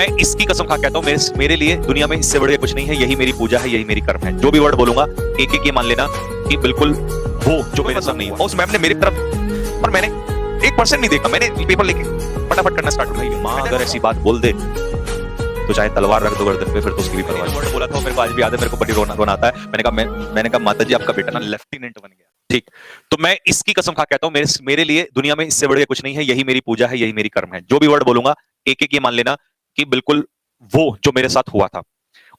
मैं इसकी कसम खा कहता हूँ, मेरे लिए दुनिया में इससे बढ़ के कुछ नहीं है। यही मेरी पूजा है, यही मेरी कर्म है। जो भी वर्ड बोलूंगा एक एक ये मान लेना कि बिल्कुल वो जो मेरे साथ नहीं हुआ। उस मैम ने मेरी तरफ, पर मैंने 1% नहीं देखा। मैंने पेपर लेके फटाफट करना स्टार्ट कर दिया। माँ अगर ऐसी बात बोल दे तो चाहे तलवार रख दो गर्दन पे, फिर तो उसकी भी परवाह नहीं। वर्ड बोला था मेरे को आज भी याद है, मेरे को बड़ी रोना आता है। मैंने कहा माता जी आपका बेटा ना लेफ्टिनेंट बन गया। ठीक, तो मैं इसकी कसम खा कहता हूँ, मेरे लिए दुनिया में इससे बढ़ के कुछ नहीं है। यही मेरी पूजा है, यही मेरी कर्म है। जो भी वर्ड बोलूंगा एक एक ये मान लेना कि बिल्कुल वो जो मेरे साथ हुआ था।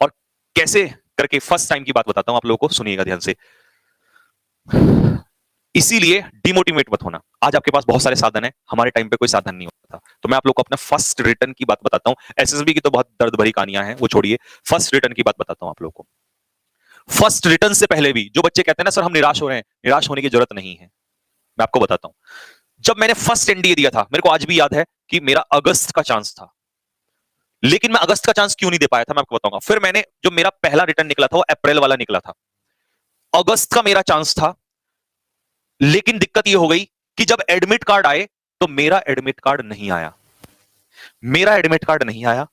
और कैसे करके फर्स्ट टाइम की बात बताता हूं आप लोगों को, सुनिएगा ध्यान से। इसीलिए डिमोटिवेट मत होना। आज आपके पास बहुत सारे साधन है, हमारे टाइम पे कोई साधन नहीं होता था। तो मैं आप लोग को अपना फर्स्ट रिटर्न की बात बताता हूं। एसएसबी की तो बहुत दर्द भरी कहानियां हैं, वो छोड़िए। फर्स्ट रिटर्न की बात बताता हूं आप लोग को। फर्स्ट रिटर्न से पहले भी जो बच्चे कहते हैं ना सर हम निराश हो रहे हैं, निराश होने की जरूरत नहीं है। मैं आपको बताता हूं, जब मैंने फर्स्ट एनडीए दिया था, मेरे को आज भी याद है कि मेरा अगस्त का चांस था। लेकिन मैं अगस्त का चांस क्यों नहीं दे पाया था, मैं आपको बताऊंगा। फिर मैंने जो मेरा पहला रिटर्न निकला था वो अप्रैल वाला निकला था। अगस्त का मेरा चांस था, लेकिन दिक्कत ये हो गई कि जब एडमिट कार्ड आए तो मेरा एडमिट कार्ड नहीं आया। मेरा एडमिट कार्ड नहीं आया।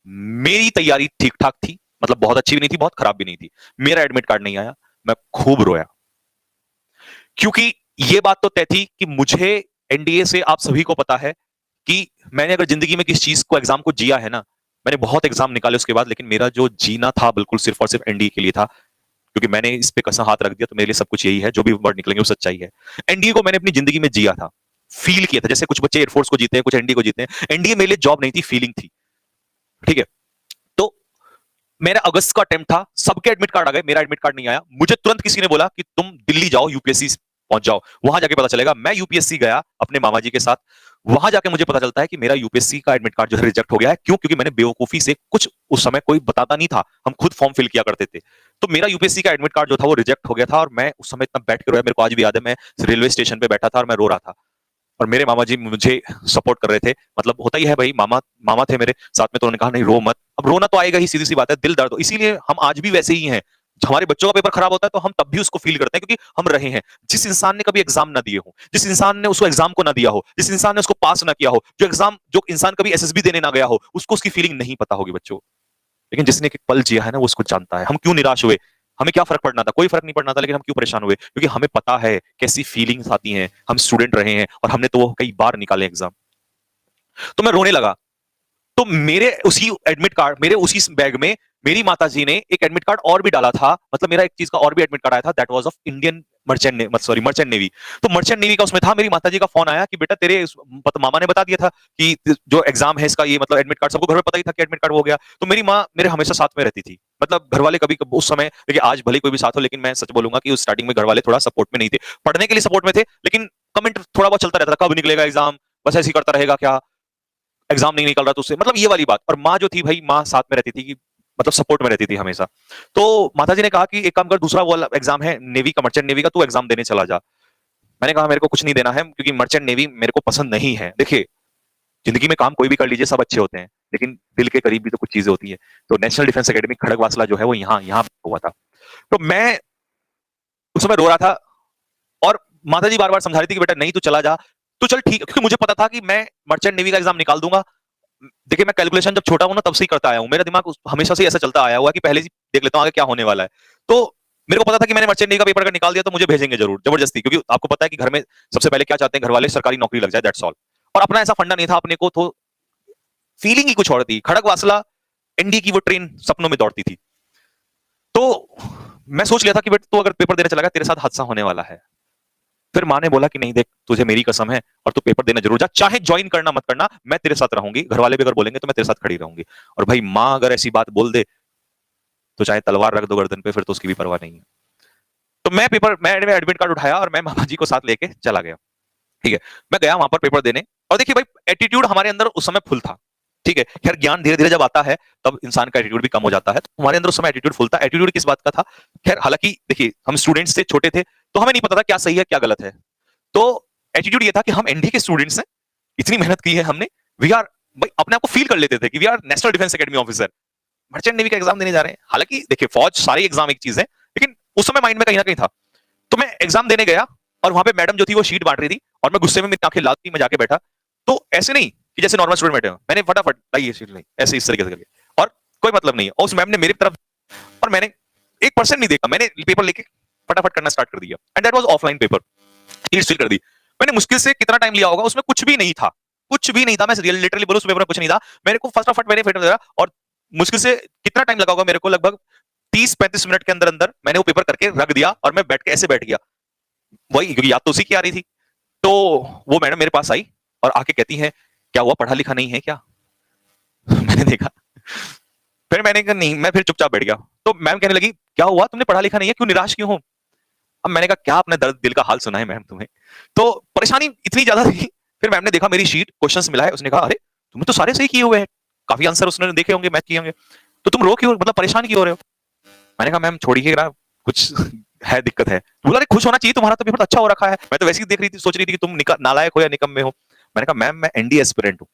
मेरी तैयारी ठीक ठाक थी, मतलब बहुत अच्छी भी नहीं थी, बहुत खराब भी नहीं थी। मेरा एडमिट कार्ड नहीं आया। मैं खूब रोया, क्योंकि यह बात तो तय थी कि मुझे एनडीए से, आप सभी को पता है कि मैंने अगर जिंदगी में किस चीज को, एग्जाम को जिया है ना, मैंने बहुत एग्जाम निकाले उसके बाद, लेकिन मेरा जो जीना था बिल्कुल सिर्फ और सिर्फ एनडीए के लिए था। क्योंकि मैंने इस पे कसम हाथ रख दिया तो मेरे लिए सब कुछ यही है। जो भी वर्ड निकलेंगे वो सच्चाई है। एनडीए को मैंने अपनी जिंदगी में जिया था, फील किया था। जैसे कुछ बच्चे एयरफोर्स को जीते हैं, कुछ एनडीए को जीते हैं। एनडीए मेरे लिए जॉब नहीं थी, फीलिंग थी। ठीक है, तो मेरा अगस्त का अटेम्प्ट था, सबके एडमिट कार्ड आ गए, मेरा एडमिट कार्ड नहीं आया। मुझे तुरंत किसी ने बोला कि तुम दिल्ली जाओ, यूपीएससी पहुंच जाओ, वहां जाके पता चलेगा। मैं यूपीएससी गया अपने मामा जी के साथ। वहां जाके मुझे पता चलता है कि मेरा यूपीएससी का एडमिट कार्ड जो है रिजेक्ट हो गया है। क्यों? क्योंकि मैंने बेवकूफी से, कुछ उस समय कोई बताता नहीं था, हम खुद फॉर्म फिल किया करते थे। तो मेरा यूपीएससी का एडमिट कार्ड जो था वो रिजेक्ट हो गया था। और मैं उस समय इतना बैठ के रोया, मेरे को आज भी याद है। मैं रेलवे स्टेशन पे बैठा था और मैं रो रहा था। और मेरे मामा जी मुझे सपोर्ट कर रहे थे। मतलब होता ही है भाई, मामा थे मेरे साथ में, तो उन्होंने कहा नहीं रो मत। अब रोना तो आएगा ही, सीधी सी बात है, दिल दर्द। इसीलिए हम आज भी वैसे ही हैं। हमारे बच्चों का पेपर खराब होता है तो हम तब भी उसको फील करते हैं, क्योंकि हम रहे हैं। जिस इंसान ने कभी एग्जाम ना दिए हो, जिस इंसान ने उसको एग्जाम को ना दिया हो, जिस इंसान ने उसको पास ना किया हो, जो इंसान कभी एसएसबी देने ना गया हो, उसको उसकी फीलिंग नहीं पता होगी बच्चों। लेकिन जिसने एक पल जिया है ना, वो उसको जानता है। हम क्यों निराश हुए, हमें क्या फर्क पड़ना था? कोई फर्क नहीं पड़ना था। लेकिन हम क्यों परेशान हुए? क्योंकि हमें पता है कैसी फीलिंग्स आती हैं। हम स्टूडेंट रहे हैं और हमने तो वो कई बार निकाले एग्जाम। तो मैं रोने लगा। तो मेरे उसी एडमिट कार्ड, मेरे उसी बैग में मेरी माताजी ने एक एडमिट कार्ड और भी डाला था। मतलब मेरा एक चीज का और भी एडमिट कार्ड आया था, that was of Indian merchant navy. तो मर्चेंट नेवी का उसमें था। मेरी माताजी का फोन आया कि बेटा तेरे मामा ने बता दिया था कि जो एग्जाम है इसका, ये मतलब एडमिट कार्ड, सबको घर में पता ही था कि एडमिट कार्ड हो गया। तो मेरी माँ मेरे हमेशा साथ में रहती थी। मतलब घर वाले कभी उस समय, देखिए आज भले कोई भी साथ हो, लेकिन मैं सच बोलूंगा कि उस स्टार्टिंग में घर वाले थोड़ा सपोर्ट में नहीं थे। पढ़ने के लिए सपोर्ट में थे, लेकिन कमेंट थोड़ा बहुत चलता रहता था, कब निकलेगा एग्जाम, बस ऐसे ही करता रहेगा क्या, एग्जाम नहीं निकल रहा तो उससे, मतलब ये वाली बात। और माँ जो थी भाई, माँ साथ में रहती थी, कि मतलब सपोर्ट में रहती थी हमेशा। तो माताजी ने कहा कि एक काम कर, दूसरा वाला एग्जाम है नेवी का, मर्चेंट नेवी का, तू एग्जाम देने चला जा। मैंने कहा मेरे को कुछ नहीं देना है, क्योंकि मर्चेंट नेवी मेरे को पसंद नहीं है। देखिए जिंदगी में काम कोई भी कर लीजिए, सब अच्छे होते हैं, लेकिन दिल के करीब भी तो कुछ चीजें होती है। तो नेशनल डिफेंस एकेडमी खड़गवासला जो है वो यहाँ यहाँ हुआ था। तो मैं उस समय रो रहा था और माताजी बार बार समझा रही थी कि बेटा नहीं, तू चला जा, तो चल ठीक है। क्योंकि मुझे पता था कि मैं मर्चेंट नेवी का एग्जाम निकाल दूंगा। देखिए मैं कैलकुलेशन जब छोटा हूं ना तब से ही करता आया हूं। मेरा दिमाग हमेशा से ऐसा चलता आया हुआ कि पहले ही देख लेता हूं आगे क्या होने वाला है। तो मेरे को पता था कि मैंने मर्चेंट नेवी का पेपर अगर निकाल दिया तो मुझे भेजेंगे जरूर जबरदस्ती, क्योंकि आपको पता है कि घर में सबसे पहले क्या चाहते हैं घर वाले, सरकारी नौकरी लग जाए, दैट्स ऑल। और अपना ऐसा फंडा नहीं था अपने को, तो फीलिंग ही कुछ और थी। खड़गवासला एनडी की वो ट्रेन सपनों में दौड़ती थी। तो मैं सोच लिया था कि बेटा तू अगर पेपर देने चला गया, तेरे साथ हादसा होने वाला है। फिर माँ ने बोला कि नहीं देख, तुझे मेरी कसम है और तू पेपर देने जरूर जा, चाहे ज्वाइन करना मत करना, मैं तेरे साथ रहूंगी। घर वाले भी अगर बोलेंगे तो मैं तेरे साथ खड़ी रहूंगी। और भाई माँ अगर ऐसी बात बोल दे तो चाहे तलवार रख दो गर्दन पे, फिर तो उसकी भी परवाह नहीं है। तो मैं एडमिट कार्ड उठाया और मैं मामा जी को साथ लेके चला गया। ठीक है, मैं गया वहां पर पेपर देने। और देखिए भाई, एटीट्यूड हमारे अंदर उस समय फुल था। ठीक है, खैर ज्ञान धीरे धीरे जब आता है तब इंसान का एटीट्यूड भी कम हो जाता है। तो हमारे अंदर उस समय एटीट्यूड फुल था। एटीट्यूड किस बात का था? खैर हालांकि देखिए हम स्टूडेंट्स थे, छोटे थे, तो हमें नहीं पता था क्या सही है क्या गलत है। तो एटीट्यूड ये था कि हम एनडी के स्टूडेंट्स हैं, इतनी मेहनत की है हमने, वी आर, भाई अपने आप को फील कर लेते थे कि we are national defence academy officer, merchant navy का एग्जाम देने जा रहे हैं। हालांकि देखिए फौज सारी एग्जाम एक चीज है, लेकिन उस समय माइंड में कहीं ना कहीं था। तो मैं एग्जाम देने गया और वहां पे मैडम जो थी वो शीट बांट रही थी और मैं गुस्से में मेरी आंखें लाल थी, मैं जाके बैठा। तो ऐसे नहीं कि जैसे नॉर्मल स्टूडेंट बैठे हो, मैंने फटाफट लाइए शीट नहीं, ऐसे इस तरीके से करके, और कोई मतलब नहीं है, और उस मैम ने मेरी तरफ, और मैंने 1% नहीं देखा, मैंने पेपर लेके फटाफट करना स्टार्ट कर दिया, and that was offline paper, sheet fill कर दी। मैंने मुश्किल से कितना टाइम लिया होगा, उसमें कुछ भी नहीं था, कुछ भी नहीं था, मैं लिटरली बोलूं उस पेपर में कुछ नहीं था, मेरे को फटाफट मैंने पेपर दिया, और मुश्किल से कितना टाइम लगा होगा मेरे को, लगभग 30-35 मिनट के अंदर अंदर मैंने वो पेपर करके रख दिया, और मैं बैठ के ऐसे बैठ गया, वही, क्योंकि याद तो उसी की आ रही थी। तो वो मैडम मेरे पास आई और आके कहती है, क्या हुआ, पढ़ा लिखा नहीं है क्या? मैंने देखा, फिर मैंने कहा नहीं, मैं फिर चुपचाप बैठ गया। तो मैम कहने लगी, क्या हुआ, तुमने पढ़ा लिखा नहीं है, क्यों निराश क्यों हो? अब मैंने कहा, क्या अपने दर्द दिल का हाल सुना है मैम तुम्हें? तो परेशानी इतनी ज्यादा थी। फिर मैम ने देखा मेरी शीट, क्वेश्चंस मिला है, उसने कहा, अरे तुमने तो सारे सही किए हुए हैं, काफी आंसर उसने देखे होंगे, मैथ किए होंगे, तो तुम रो क्यों, मतलब परेशान क्यों हो रहे हो? मैंने कहा, मैम छोड़िए ना, कुछ है, दिक्कत है। बोला, अरे खुश होना चाहिए, तुम्हारा तो पेपर तो अच्छा हो रखा है, मैं तो वैसे ही देख रही थी, सोच रही थी कि तुम नालायक हो या निकम्मे हो। मैंने कहा, मैम मैं एनडीए एस्पिरेंट हूँ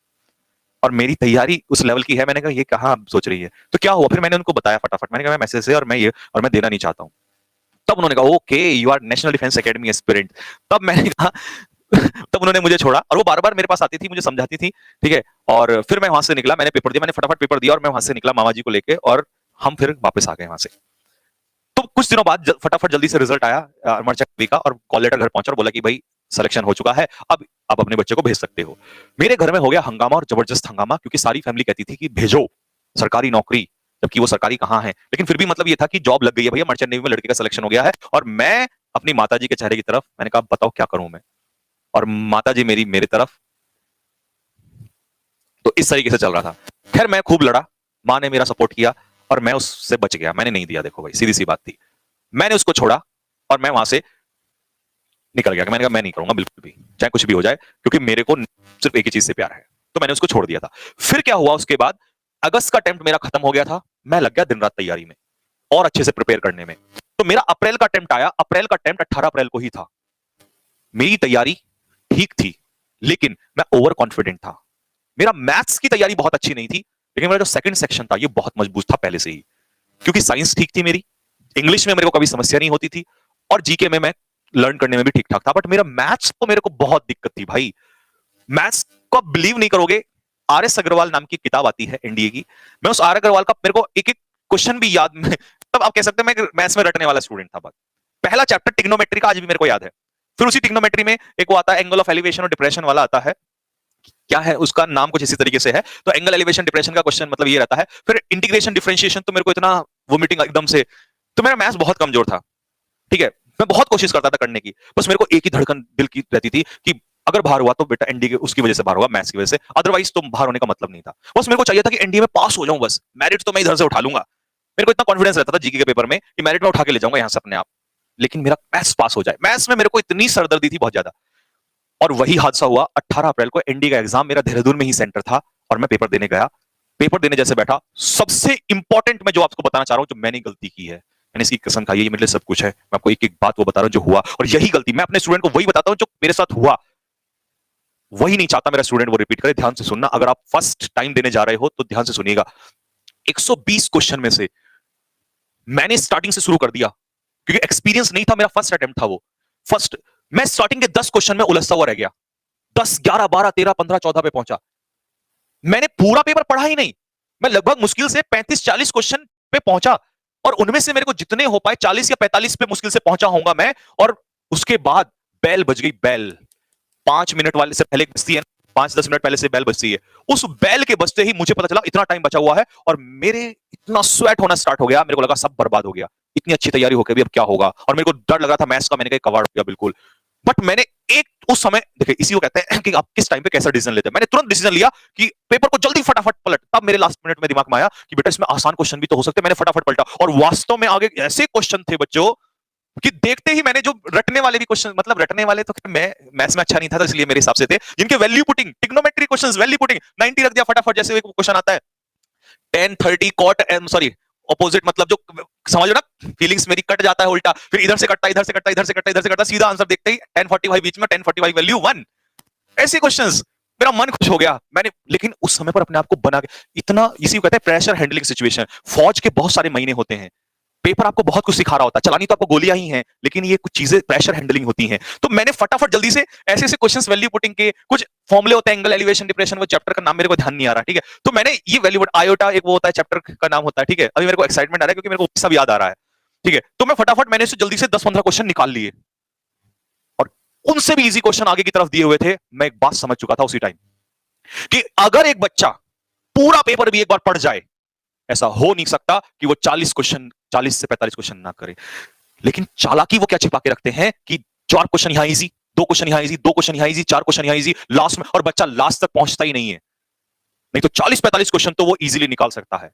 और मेरी तैयारी उस लेवल की है। मैंने कहा, ये कहाँ सोच रही है, तो क्या हुआ? फिर मैंने उनको बताया फटाफट, मैंने कहा, मैम ऐसे और मैं ये, और मैं देना नहीं चाहता हूँ। तब उन्होंने कहा, okay you are national defence academy aspirant. तब मैंने कहा तब उन्होंने मुझे छोड़ा, और वो बार बार मेरे पास आती थी, मुझे समझाती थी, ठीक है। और फिर मैं वहां से निकला, मैंने पेपर दिया, मैंने फटाफट पेपर दिया, और मैं वहां से निकला मामा जी को लेके, और हम फिर वापस आ गए वहां से। तो कुछ दिनों बाद फटाफट जल्दी से रिजल्ट आया अमरचक का, और कॉल लेटर घर पहुंचा और बोला कि भाई सिलेक्शन हो चुका है, अब आप अपने बच्चे को भेज सकते हो। मेरे घर में हो गया हंगामा, और जबरदस्त हंगामा, क्योंकि सारी फैमिली कहती थी कि भेजो सरकारी नौकरी, जबकि वो सरकारी कहाँ है, लेकिन फिर भी मतलब ये था कि जॉब लग गई है भैया, मर्चेंट नेवी में लड़के का सिलेक्शन हो गया है। और मैं अपनी माताजी के चेहरे की तरफ, मैंने कहा, बताओ क्या करूं मैं, और माताजी मेरी मेरी तरफ, तो इस तरीके से चल रहा था। खैर मैं खूब लड़ा, माँ ने मेरा सपोर्ट किया, और मैं उससे बच गया, मैंने नहीं दिया। देखो भाई, सीधी सी बात थी, मैंने उसको छोड़ा और मैं वहां से निकल गया, कि मैंने कहा मैं नहीं करूंगा बिल्कुल भी, चाहे कुछ भी हो जाए, क्योंकि मेरे को सिर्फ एक ही चीज से प्यार है। तो मैंने उसको छोड़ दिया था। फिर क्या हुआ, उसके बाद अगस्त का अटेम्प्ट मेरा खत्म हो गया था, मैं लग गया दिन रात तैयारी में और अच्छे से प्रिपेयर करने में। तो मेरा अप्रैल का अटेम्प्ट आया, अप्रैल का अटेम्प्ट 18 अप्रैल को ही था। मेरी तैयारी ठीक थी, लेकिन मैं ओवर कॉन्फिडेंट था। मेरा मैथ्स की तैयारी बहुत अच्छी नहीं थी, लेकिन मेरा जो सेकंड सेक्शन था ये बहुत मजबूत था पहले से ही, क्योंकि साइंस ठीक थी मेरी, इंग्लिश में मेरे को कभी समस्या नहीं होती थी, और जीके में मैं लर्न करने में भी ठीक ठाक था। बट मेरा मैथ्स तो मेरे को बहुत दिक्कत थी भाई। मैथ्स को बिलीव नहीं करोगे, आर एस अग्रवाल नाम की किताब आती है एनडीए की, मैं उस आर अग्रवाल का मेरे को एक एक क्वेश्चन भी याद में, तब आप कह सकते हैं मैं मैथ्स में रटने वाला स्टूडेंट था। पहला चैप्टर ट्रिग्नोमेट्री का आज भी मेरे को याद है। फिर उसी ट्रिग्नोमेट्री में एक वो आता है एंगल ऑफ एलिवेशन और डिप्रेशन वाला आता है, क्या है उसका नाम, कुछ इसी तरीके से है। तो एंगल एलिवेशन डिप्रेशन का क्वेश्चन मतलब ये रहता है। फिर इंटीग्रेशन डिफरेंशिएशन, तो मेरे को इतना वोमिटिंग एकदम से, तो मेरा मैथ्स बहुत कमजोर था, ठीक है। मैं बहुत कोशिश करता था करने की, बस मेरे को एक ही धड़कन दिल की रहती थी कि अगर बाहर हुआ तो बेटा एनडीए उसकी वजह से बाहर हुआ, मैथ्स की वजह से, अदरवाइज तो बाहर होने का मतलब नहीं था। बस मेरे को चाहिए था कि एनडीए में पास हो जाऊं, बस मेरिट तो मैं इधर से उठा लूंगा। मेरे को इतना कॉन्फिडेंस रहता था जीके के पेपर में कि मेरिट में उठा के ले जाऊंगा यहाँ से अपने आप, लेकिन मेरा मैथ्स पास हो जाए। मैथ्स में मेरे को इतनी सरदर्दी थी बहुत ज्यादा, और वही हादसा हुआ 18 अप्रैल को। एनडीए का एग्जाम मेरा देहरादून में ही सेंटर था, और मैं पेपर देने गया। पेपर देने जैसे बैठा, सबसे इंपॉर्टेंट मैं जो आपको बताना चाह रहा हूं, जो मैंने गलती की है, मैंने इसकी कसम खाई है, ये मेरे लिए सब कुछ है, मैं आपको एक एक बात वो बता रहा हूं जो हुआ, और यही गलती मैं अपने स्टूडेंट को वही बताता हूं जो मेरे साथ हुआ, वही नहीं चाहता मेरा स्टूडेंट वो रिपीट करे। ध्यान से सुनना, अगर आप फर्स्ट टाइम देने जा रहे हो तो ध्यान से सुनिएगा। 120 क्वेश्चन में से मैंने स्टार्टिंग से शुरू कर दिया, क्योंकि एक्सपीरियंस नहीं था, मेरा फर्स्ट अटेम्प्ट था वो। फर्स्ट मैं स्टार्टिंग के 10 क्वेश्चन में उलझता हुआ रह गया, 10, 11, 12, 13, 15, 14 पे पहुंचा। मैंने पूरा पेपर पढ़ा ही नहीं, मैं लगभग मुश्किल से 35-40 क्वेश्चन पे पहुंचा, और उनमें से मेरे को जितने हो पाए 40 या 45 पे मुश्किल से पहुंचा होऊंगा मैं। और उसके बाद बेल बज गई, बेल 5 मिनट वाले से पहले बजती है, 5-10 मिनट पहले से बेल बजती है। उस बेल के बजते ही मुझे पता चला इतना टाइम बचा हुआ है, और मेरे इतना स्वेट होना स्टार्ट हो गया, मेरे को लगा सब बर्बाद हो गया, इतनी अच्छी तैयारी होकर भी अब क्या होगा। और मेरे को डर लग रहा था मैथ्स का, मैंने कहा कवाड़ हो गया बिल्कुल। बट मैंने एक उस समय, देखिए इसी को कहते हैं कि आप किस टाइम पे कैसा डिसीजन लेते हैं। मैंने तुरंत डिसीजन लिया कि पेपर को जल्दी फटाफट पलट। तब मेरे लास्ट मिनट में दिमाग में आया कि बेटा इसमें आसान क्वेश्चन भी तो हो सकते हैं। मैंने फटाफट पलटा, और वास्तव में आगे ऐसे क्वेश्चन थे बच्चों कि देखते ही मैंने जो रटने वाले भी क्वेश्चन, मतलब रटने वाले तो मैं मैथ्स में अच्छा नहीं था, तो इसलिए मेरे हिसाब से थे, जिनके value putting, trigonometry questions value putting 90 रख दिया फटाफट। जैसे एक क्वेश्चन आता है 10, 30 कॉट, सॉरी ऑपोजिट, मतलब जो समझ ना, फीलिंग्स मेरी कट जाता है उल्टा, फिर इधर से कटता, इधर से कटता, इधर से कटता, इधर से कटता, सीधा आंसर देखते ही 1045 बीच में, 1045 वैल्यू 1, ऐसे क्वेश्चंस। मेरा मन खुश हो गया मैंने, लेकिन उस समय पर अपने आप को बना के, इतना, इसी को कहते हैं प्रेशर हैंडलिंग सिचुएशन। फौज के बहुत सारे महीने होते हैं, पेपर आपको बहुत कुछ सिखा रहा होता है, चलानी तो आपको गोलियां ही हैं, लेकिन ये कुछ चीजें प्रेशर हैंडलिंग होती हैं। तो मैंने फटाफट जल्दी से ऐसे ऐसे क्वेश्चंस वैल्यू पुटिंग के, कुछ फॉर्मूले होते हैं, एंगल, एलिवेशन, डिप्रेशन, वो चैप्टर का नाम मेरे को ध्यान नहीं आ रहा, ठीक है। तो मैंने ये वैल्यू आयोटा एक वो होता है चैप्टर का नाम होता है, ठीक है। अभी मेरे को एक्साइटमेंट आ रहा है क्योंकि मेरे को सब याद आ रहा है, ठीक है। तो मैं फटाफट मैंने जल्दी से 10-15 क्वेश्चन निकाल लिए और उनसे भी इजी क्वेश्चन आगे की तरफ दिए हुए थे। मैं एक बात समझ चुका था उसी टाइम कि अगर एक बच्चा पूरा पेपर भी एक बार पढ़ जाए, ऐसा हो नहीं सकता कि वो 40 से 45 क्वेश्चन ना करे। लेकिन चालाकी वो क्या छिपा के रखते हैं कि 4 क्वेश्चन यहां इजी, 2 क्वेश्चन यहां इजी, 2 क्वेश्चन यहां इजी, 4 क्वेश्चन यहां इजी, लास्ट में, और बच्चा लास्ट तक पहुंचता ही नहीं है। नहीं तो 40-45 क्वेश्चन तो वो इजीली निकाल सकता है,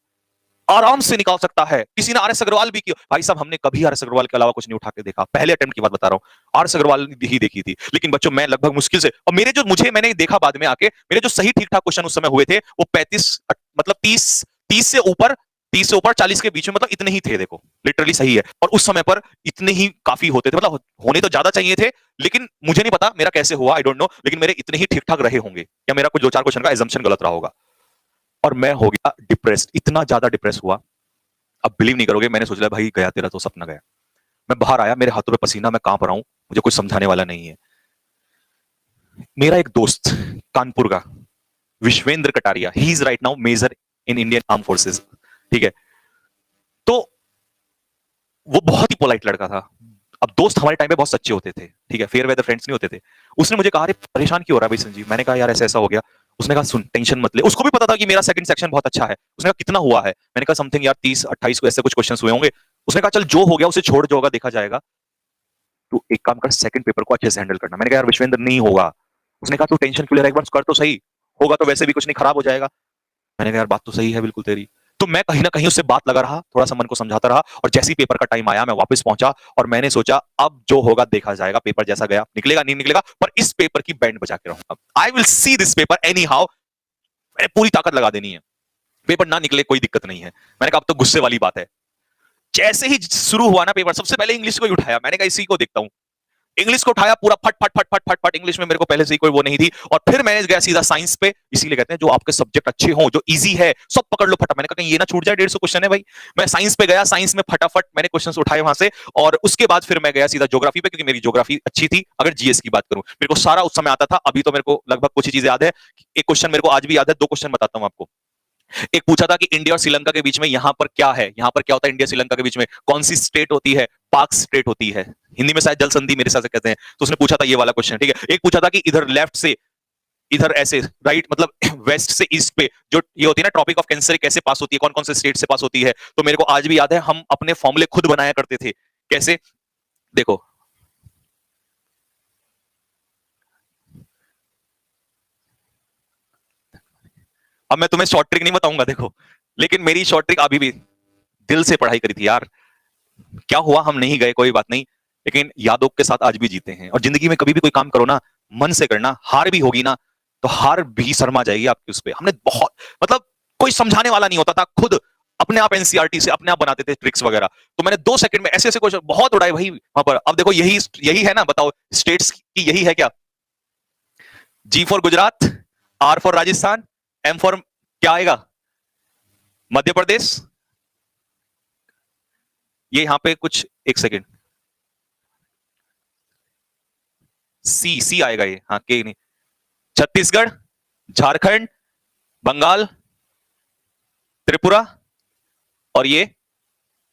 आराम से निकाल सकता है। किसी ने आरएस अग्रवाल भी किया, भाई साहब हमने कभी आरएस अग्रवाल के अलावा कुछ नहीं उठा के देखा, पहले अटेम्प्ट की बात बता रहा हूं, आरएस अग्रवाल ही देखी थी। लेकिन बच्चों मैं लगभग मुश्किल से, और मेरे जो मैंने देखा बाद में आके, मेरे जो सही ठीक ठाक क्वेश्चन उस समय हुए थे वो 35 मतलब 30 से ऊपर, 30 से ऊपर 40 के बीच में, मतलब इतने ही थे। देखो लिटरली सही है। और उस समय पर इतने ही काफी होते थे, मतलब होने तो ज्यादा चाहिए थे, लेकिन मुझे नहीं पता मेरा कैसे हुआ, आई डोंट नो, लेकिन मेरे इतने ही ठीक ठाक रहे होंगे, या मेरा कुछ 2-4 क्वेश्चन का एजम्पशन गलत रहा होगा। और मैं हो गया डिप्रेस्ड, इतना ज्यादा डिप्रेस हुआ, अब बिलीव नहीं करोगे, मैंने सोच लिया भाई गया तेरा तो सपना गया। मैं बाहर आया, मेरे हाथों पे पसीना, मैं कांप रहा हूं, मुझे कुछ समझाने वाला नहीं है। मेरा एक दोस्त कानपुर का, Vishvendra Kataria, he is right now major in Indian arm forces, ठीक है। तो वो बहुत ही पोलाइट लड़का था। अब दोस्त हमारे टाइम पे बहुत सच्चे होते थे, ठीक है, फेयर वेदर फ्रेंड्स नहीं होते थे। उसने मुझे कहा अरे परेशान क्यों हो रहा है भाई संजीव? मैंने कहा यार ऐसा ऐसा हो गया। उसने कहा सुन टेंशन मत ले। उसको भी पता था कि मेरा सेकंड सेक्शन बहुत अच्छा है। उसने कहा कितना हुआ है? मैंने कहा समथिंग यार 30-28 को ऐसे कुछ क्वेश्चंस हुए होंगे। उसने कहा चल जो हो गया उसे छोड़, जो होगा देखा जाएगा, तू एक काम कर सेकंड पेपर को अच्छे से हैंडल करना। मैंने कहा यार विश्वेंद्र नहीं होगा। उसने कहा तू टेंशन क्यों ले रहा है, एक बार कर तो सही, होगा तो वैसे भी कुछ नहीं, खराब हो जाएगा। मैंने कहा यार बात तो सही है बिल्कुल तेरी। तो मैं कहीं ना कहीं उससे बात लगा रहा, थोड़ा सा मन को समझाता रहा, और जैसे ही पेपर का टाइम आया मैं वापस पहुंचा और मैंने सोचा अब जो होगा देखा जाएगा, पेपर जैसा गया निकलेगा नहीं निकलेगा, पर इस पेपर की बैंड बजा के रहूंगा। I will see this paper any how, मैंने पूरी ताकत लगा देनी है, पेपर ना निकले कोई दिक्कत नहीं है। मैंने कहा अब तो गुस्से वाली बात है। जैसे ही शुरू हुआ ना पेपर, सबसे पहले इंग्लिश को ही उठाया, मैंने कहा इसी को देखता हूं। इंग्लिश को उठाया, पूरा फट फट फट फट फट फट, इंग्लिश में मेरे को पहले से ही कोई वो नहीं थी। और फिर मैंने गया सीधा साइंस पे, इसीलिए कहते हैं जो आपके सब्जेक्ट अच्छे हो, जो इजी है, सब पकड़ लो फटा। मैंने कहा कहीं ये ना छूट जाए, 150 क्वेश्चन है भाई। मैं साइंस पे गया, साइंस में फटाफट मैंने क्वेश्चंस उठाए वहां से, और उसके बाद फिर मैं गया सीधा ज्योग्राफी पे, क्योंकि मेरी ज्योग्राफी अच्छी थी। अगर जीएस की बात करूं, मेरे को सारा उस समय आता था, अभी तो मेरे को लगभग कुछ ही चीजें याद है। एक क्वेश्चन मेरे को आज भी याद है, 2 क्वेश्चन बताता हूं आपको। एक पूछा था कि इंडिया और श्रीलंका के बीच में यहां पर क्या है, यहां पर क्या होता है इंडिया श्रीलंका के बीच में, कौन सी स्टेट होती है? पाक स्टेट होती है, हिंदी में शायद जल संधि मेरे हिसाब से कहते हैं। तो उसने पूछा था ये वाला क्वेश्चन, ठीक है। एक पूछा था कि इधर लेफ्ट से इधर ऐसे, राइट मतलब वेस्ट से ईस्ट पे जो ये होती है ना ट्रॉपिक ऑफ कैंसर, कैसे पास होती है, कौन कौन से स्टेट से पास होती है। तो मेरे को आज भी याद है, हम अपने फॉर्मूले खुद बनाया करते थे। कैसे? देखो अब मैं तुम्हें शॉर्ट ट्रिक नहीं बताऊंगा, देखो, लेकिन मेरी शॉर्ट ट्रिक अभी भी, दिल से पढ़ाई करी थी यार। क्या हुआ हम नहीं गए कोई बात नहीं, लेकिन यादों के साथ आज भी जीते हैं। और जिंदगी में कभी भी कोई काम करो ना, मन से करना, हार भी होगी ना तो हार भी शर्मा जाएगी आपकी उस पे। हमने बहुत, मतलब कोई समझाने वाला नहीं होता था, खुद अपने आप एनसीईआरटी से अपने आप बनाते थे ट्रिक्स वगैरह। तो मैंने 2 सेकंड में ऐसे ऐसे क्वेश्चन बहुत उड़ाए भाई वहां पर। अब देखो यही यही है ना, बताओ स्टेट्स की यही है क्या? G for Gujarat, R for Rajasthan, M for क्या आएगा? मध्य प्रदेश। ये यहां पे कुछ, एक सेकेंड, सी सी आएगा ये, हाँ के नहीं। छत्तीसगढ़, झारखंड, बंगाल, त्रिपुरा, और ये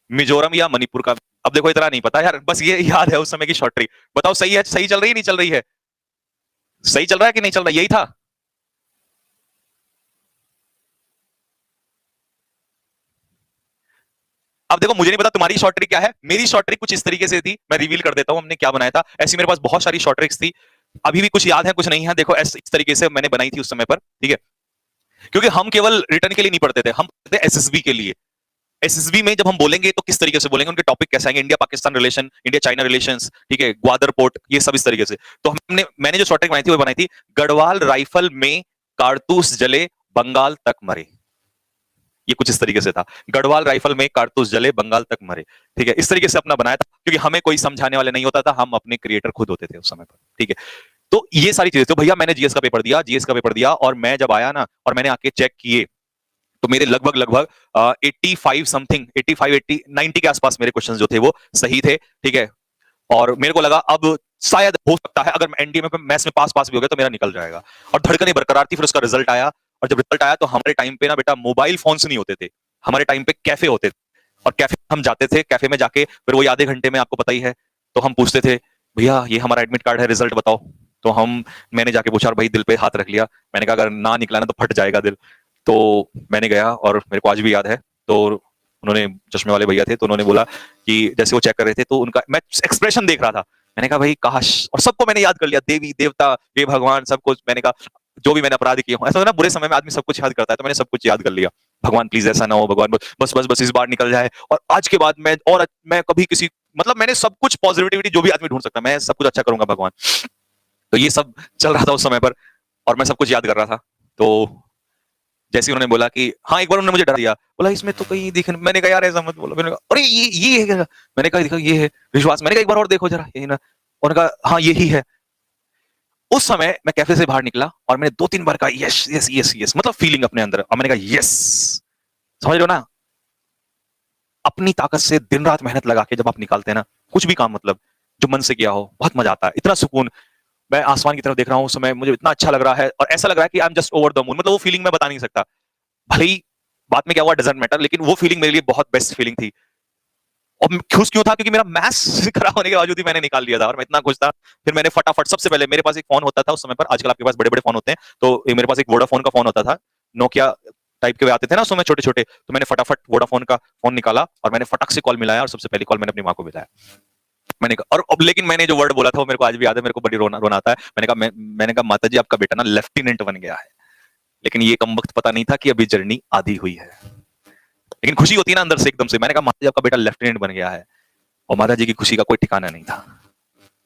मिजोरम या मणिपुर का। अब देखो इतना नहीं पता यार, बस ये याद है उस समय की शॉर्ट ट्रिक। बताओ सही है, सही चल रही है नहीं चल रही है? सही चल रहा है कि नहीं चल रहा है? यही था। अब देखो मुझे नहीं पता तुम्हारी शॉर्ट ट्रिक क्या है, मेरी शॉर्ट ट्रिक कुछ इस तरीके से थी, मैं रिवील कर देता हूं हमने क्या बनाया था। ऐसी मेरे पास बहुत सारी शॉर्ट ट्रिक्स थी, अभी भी कुछ याद है कुछ नहीं है। देखो इस तरीके से मैंने बनाई थी उस समय पर, ठीक है। क्योंकि हम केवल रिटर्न के लिए नहीं पढ़ते थे, हम पढ़ते थे एसएसबी के लिए। एसएसबी में जब हम बोलेंगे तो किस तरीके से बोलेंगे, उनके टॉपिक कैसे आएंगे, India Pakistan relation, India China relations, ठीक है, ग्वादर पोर्ट, ये सब इस तरीके से। तो मैंने जो शॉर्ट ट्रिक बनाई थी वो बनाई थी, गढ़वाल राइफल में कारतूस जले बंगाल तक मरे। ये कुछ इस तरीके से था, गढ़वाल राइफल में कारतूस जले बंगाल तक मरे, ठीक है। इस तरीके से अपना बनाया था, क्योंकि हमें कोई समझाने वाले नहीं होता था, हम अपने क्रिएटर खुद होते थे उस समय पर, ठीक है। तो ये सारी चीजें, तो भैया मैंने जीएस का पेपर दिया, जीएस का पेपर दिया, और मैं जब आया ना और मैंने आके चेक किए, तो मेरे लगभग लगभग 85 समथिंग, 85 80 90 के आसपास मेरे क्वेश्चंस जो थे वो सही थे, ठीक है। और मेरे को लगा अब शायद हो सकता है अगर मैं एनडीए में मैथ्स में पास भी हो गया तो मेरा निकल जाएगा, और धड़कनें बरकरार थी। फिर उसका रिजल्ट आया, और जब रिजल्ट आया तो हमारे टाइम पे ना बेटा मोबाइल फोन्स नहीं होते थे, हमारे टाइम पे कैफे होते थे, और कैफे हम जाते थे, कैफे में जाके फिर वही आधे घंटे में आपको पता ही है, तो हम पूछते थे भैया ये हमारा एडमिट कार्ड है, रिजल्ट बताओ। तो मैंने जाके पूछा और भाई दिल पे हाथ रख लिया, मैंने कहा अगर ना निकला ना तो फट जाएगा दिल। तो मैंने गया और मेरे को आज भी याद है, तो उन्होंने, चश्मे वाले भैया थे, तो उन्होंने बोला कि जैसे वो चेक कर रहे थे तो उनका मैं एक्सप्रेशन देख रहा था, मैंने कहा भाई काश, और सबको मैंने याद कर लिया, देवी देवता हे भगवान सब कुछ, मैंने कहा जो भी मैंने अपराध किए हो, ऐसा होता है ना बुरे समय में आदमी सब कुछ याद करता है, तो मैंने सब कुछ याद कर लिया, भगवान प्लीज ऐसा ना हो, भगवान बस बस बस इस बार निकल जाए, और आज के बाद मैं कभी किसी, मतलब मैंने सब कुछ पॉजिटिविटी जो भी आदमी ढूंढ सकता है, मैं सब कुछ अच्छा करूंगा भगवान। तो ये सब चल रहा था उस समय पर, और मैं सब कुछ याद कर रहा था। तो जैसे उन्होंने बोला कि हाँ, एक बार उन्होंने मुझे डरा दिया, बोला इसमें तो कहीं दिख, मैंने कहा यार ऐसा मत बोलो, मैंने कहा अरे ये है क्या? मैंने कहा देखो ये है विश्वास, मैंने कहा एक बार और देखो जरा, यही ना, उन्होंने कहा हाँ यही है। उस समय मैं कैफे से बाहर निकला और मैंने 2-3 बार कहा यस यस यस यस, मतलब फीलिंग अपने अंदर, और मैंने कहा यस। समझ रहे हो ना, अपनी ताकत से दिन रात मेहनत लगा के जब आप निकालते हैं ना कुछ भी काम, मतलब जो मन से किया हो, बहुत मजा आता है, इतना सुकून। मैं आसमान की तरफ देख रहा हूँ उस समय, मुझे इतना अच्छा लग रहा है, और ऐसा लग रहा है कि I am just over the moon, मतलब वो फीलिंग मैं बता नहीं सकता, भले ही बाद में क्या हुआ डजंट मैटर, लेकिन वो फीलिंग मेरे लिए बहुत बेस्ट फीलिंग थी। और खुश क्यों था? क्योंकि मेरा मैथ्स खराब होने के बावजूद ही मैंने निकाल लिया था, और मैं इतना खुश था। फिर मैंने फटाफट, सबसे पहले मेरे पास एक फोन होता था उस समय पर, आजकल आपके पास बड़े बड़े फोन होते हैं, तो मेरे पास एक वोडाफोन का फोन होता था, नोकिया टाइप के आते थे ना उस समय छोटे छोटे, तो मैंने फटाफट वोडाफोन का फोन निकाला और मैंने फटक से कॉल मिलाया, और सबसे पहली कॉल मैंने अपनी माँ को मिलाया। मैंने कहा, और अब लेकिन मैंने जो वर्ड बोला था वो मेरे को आज भी याद है, मेरे को बड़ी रोना आता है। मैंने कहा माता जी आपका बेटा ना लेफ्टिनेंट बन गया है, लेकिन ये कम वक्त पता नहीं था कि अभी जर्नी आधी हुई है, लेकिन खुशी होती है ना अंदर से एकदम से। मैंने कहा माता जी आपका बेटा लेफ्टिनेंट बन गया है, और माता जी की खुशी का कोई ठिकाना नहीं था।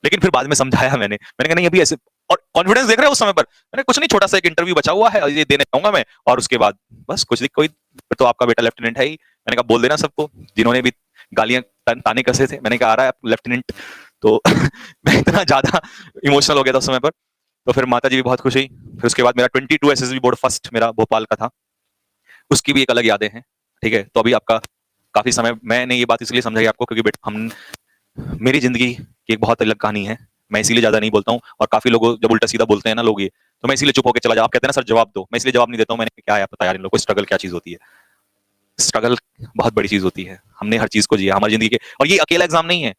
लेकिन फिर बाद में समझाया मैंने कहा नहीं अभी ऐसे, और कॉन्फिडेंस देख रहे हो उस समय पर, मैंने कुछ नहीं, छोटा सा एक इंटरव्यू बचा हुआ है और ये देने जाऊंगा मैं, और उसके बाद बस कुछ नहीं, कोई फिर तो आपका बेटा लेफ्टिनेंट है ही। मैंने कहा बोल देना सबको जिन्होंने भी गालियां ताने कसे थे, मैंने कहा आ रहा है लेफ्टिनेंट। तो मैं इतना ज्यादा इमोशनल हो गया था उस समय पर। तो फिर माता जी भी बहुत खुश हुई। फिर उसके बाद मेरा 22 एसएसबी बोर्ड फर्स्ट मेरा भोपाल का था, उसकी भी एक अलग यादें हैं। ठीक है, तो अभी आपका काफी समय, मैंने ये बात इसलिए समझाई आपको क्योंकि बेटा हम, मेरी जिंदगी की एक बहुत अलग कहानी है, मैं इसीलिए ज्यादा नहीं बोलता हूँ, और काफी लोग जब उल्टा सीधा बोलते हैं ना लोग ये, तो मैं इसीलिए चुप होकर चला जाऊँ। आप कहते हैं ना सर जवाब दो, मैं इसलिए जवाब नहीं देता हूँ, मैंने क्या है पता यार इन लोगों को स्ट्रगल क्या चीज होती है। स्ट्रगल बहुत बड़ी चीज होती है, हमने हर चीज को जिया हमारी जिंदगी के, और ये अकेला एग्जाम नहीं है।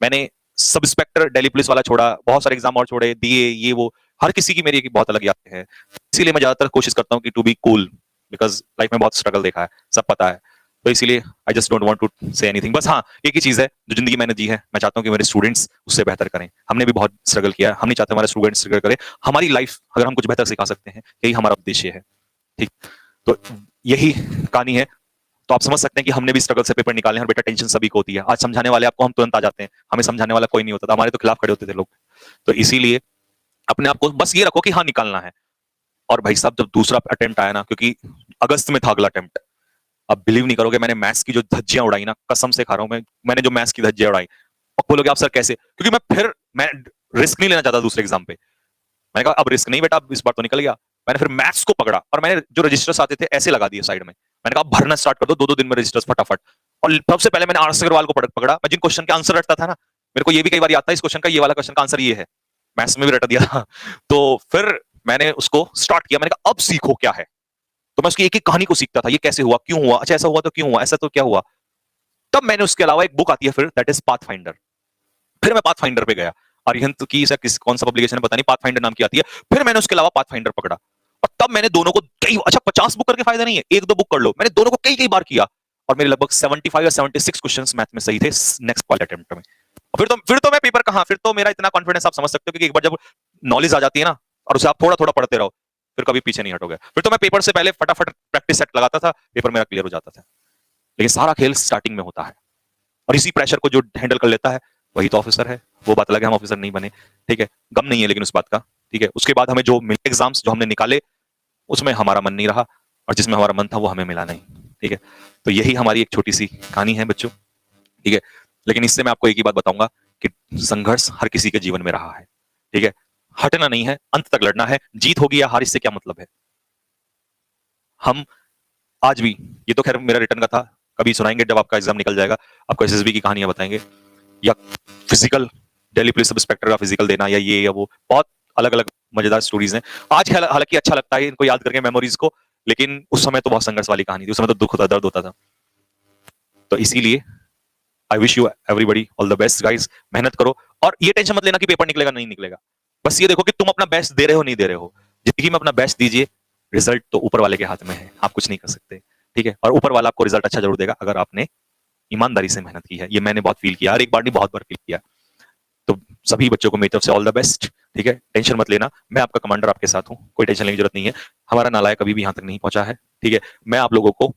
मैंने सब इंस्पेक्टर दिल्ली पुलिस वाला छोड़ा, बहुत सारे एग्जाम और छोड़े, दिए, ये वो, हर किसी की मेरी एक बहुत अलग यादें हैं। इसीलिए मैं ज्यादातर कोशिश करता हूँ कि to be cool, because life में बहुत स्ट्रगल देखा है, सब पता है। तो इसीलिए I just don't want to say anything. बस हाँ, एक ही चीज है जो जिंदगी मैंने दी है, मैं चाहता हूँ कि मेरे स्टूडेंट्स उससे बेहतर करें। हमने भी बहुत स्ट्रगल किया है, हम नहीं चाहते हमारे स्टूडेंट्स स्ट्रगल करें। हमारी लाइफ अगर हम कुछ बेहतर सिखा सकते हैं, यही हमारा उद्देश्य है। ठीक, तो यही कहानी है। तो आप समझ सकते हैं कि हमने भी स्ट्रगल से पेपर निकाले हैं, और बेटा टेंशन सभी को होती है। आज समझाने वाले आपको हम तुरंत आ जाते हैं, हमें समझाने वाला कोई नहीं होता था, हमारे तो खिलाफ खड़े होते थे लोग। तो इसीलिए अपने आप को बस ये रखो कि हाँ निकालना है। और भाई साहब जब दूसरा अटेम्प्ट आया ना, क्योंकि अगस्त में था अगला अटेम्प्ट, अब बिलीव नहीं करोगे मैंने मैथ्स की जो धज्जियां उड़ाई ना, कसम से खा रहा हूं मैंने जो मैथ्स की धज्जियां उड़ाई, और बोलोगे आप सर कैसे, क्योंकि मैं रिस्क नहीं लेना चाहता दूसरे एग्जाम पे। मैंने कहा अब रिस्क नहीं बेटा, अब इस बार तो निकल गया। मैंने फिर मैथ्स को पकड़ा, और मैंने जो रजिस्टर्स आते थे ऐसे लगा दिए साइड में। मैंने कहा भरना स्टार्ट कर दो, 2-2 दिन में रजिस्टर्स फटाफट। और सबसे पहले मैंने आर.एस. अग्रवाल को पकड़ा, मैं जिन क्वेश्चन के आंसर रटता था ना, मेरे को ये भी कई बार याद था इस क्वेश्चन का, ये वाला क्वेश्चन का आंसर ये है, मैथ्स में भी रट दिया था। तो फिर मैंने उसको स्टार्ट किया, मैंने कहा अब सीखो क्या है। तो मैं उसकी एक एक कहानी को सीखता था, ये कैसे हुआ, क्यों हुआ, अच्छा ऐसा हुआ तो क्यों हुआ, ऐसा तो क्या हुआ। तब मैंने उसके अलावा एक बुक आती है फिर, दैट इज पाथ फाइंडर। फिर मैं पाथ फाइंडर पे गया, अरिहंत की कौन सा पब्लिकेशन है पता नहीं, पाथ फाइंडर नाम की आती है। फिर मैंने उसके अलावा पाथ फाइंडर पकड़ा, और तब मैंने दोनों को कई, अच्छा 50 बुक करके फायदा नहीं है, एक दो बुक कर लो, मैंने दोनों को कई कई बार किया, और मेरे लगभग 75 या 76 क्वेश्चंस मैथ में सही थे नेक्स्ट वाले अटेम्प्ट में। फिर तो मैं पेपर कहां, फिर तो मेरा इतना कॉन्फिडेंस आप समझ सकते हो, क्योंकि एक बार जब नॉलेज आ जाती है ना, और उसे आप थोड़ा थोड़ा पढ़ते रहो, फिर कभी पीछे नहीं हटोगे। फिर तो मैं पेपर से पहले फटाफट प्रैक्टिस सेट लगाता था, पेपर मेरा क्लियर हो जाता था। लेकिन सारा खेल स्टार्टिंग में होता है, और इसी प्रेशर को जो हैंडल कर लेता है वही तो ऑफिसर है। वो बात अलग है हम ऑफिसर नहीं बने, ठीक है, गम नहीं है लेकिन उस बात का। ठीक है, उसके बाद हमें जो मिले एग्जाम्स जो हमने निकाले, उसमें हमारा मन नहीं रहा, और जिसमें हमारा मन था वो हमें मिला नहीं। ठीक है, तो यही हमारी एक छोटी सी कहानी है बच्चों। ठीक है, लेकिन इससे मैं आपको एक ही बात बताऊंगा कि संघर्ष हर किसी के जीवन में रहा है। ठीक है, हटना नहीं है, अंत तक लड़ना है। जीत होगी या हार इससे क्या मतलब है। हम आज भी, ये तो खैर मेरा रिटर्न का था, कभी सुनाएंगे जब आपका एग्जाम निकल जाएगा, आपको एसएसबी की कहानियां बताएंगे, या physical, Delhi police sub inspector का फिजिकल देना या ये या वो, बहुत अलग अलग मजेदार स्टोरीज हैं। आज हालांकि अच्छा लगता है इनको याद करके मेमोरीज को, लेकिन उस समय तो बहुत संघर्ष वाली कहानी थी, उस समय तो दुख होता, दर्द होता था। तो इसीलिए I wish you everybody all the best guys. मेहनत करो और ये टेंशन मत लेना कि पेपर निकलेगा नहीं निकलेगा, बस ये देखो कि तुम अपना बेस्ट दे रहे हो नहीं दे रहे हो। जिंदगी में अपना बेस्ट दीजिए, रिजल्ट तो ऊपर वाले के हाथ में है, आप कुछ नहीं कर सकते, ठीक है। और ऊपर वाला आपको रिजल्ट अच्छा जरूर देगा अगर आपने ईमानदारी से मेहनत की है। ये मैंने बहुत फील किया, हर एक बार नहीं बहुत बार फील किया। तो सभी बच्चों को मेरी तरफ से ऑल द बेस्ट, ठीक है। टेंशन मत लेना, मैं आपका कमांडर आपके साथ हूँ, कोई टेंशन लेने की जरूरत नहीं है। हमारा नालायक कभी भी यहाँ तक नहीं पहुंचा है, ठीक है। मैं आप लोगों को